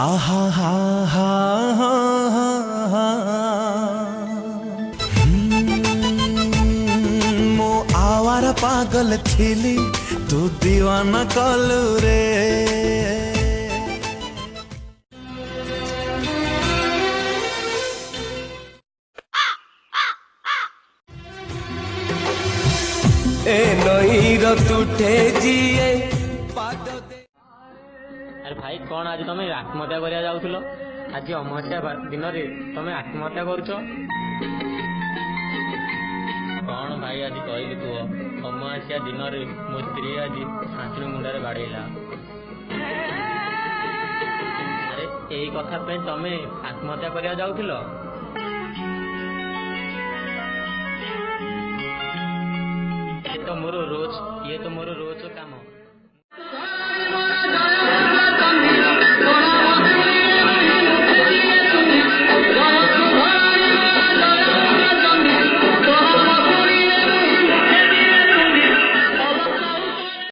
आहा हा हा मो आवारा पागल थिली तू दीवाना कलू रे। ए नई रुठे जिए अरे भाई कौन आज तुम आत्महत्या करिया जाउथलो? आज अमावास्या दिन तुम आत्महत्या करुच कौन भाई? आज कहली कुह अमावास्या दिन मो स्त्री आज आंचल मुंडे बाड़ेला। अरे यही कथा पे तुम आत्महत्या करिया जाउथलो? ये तो मोर रोज काम।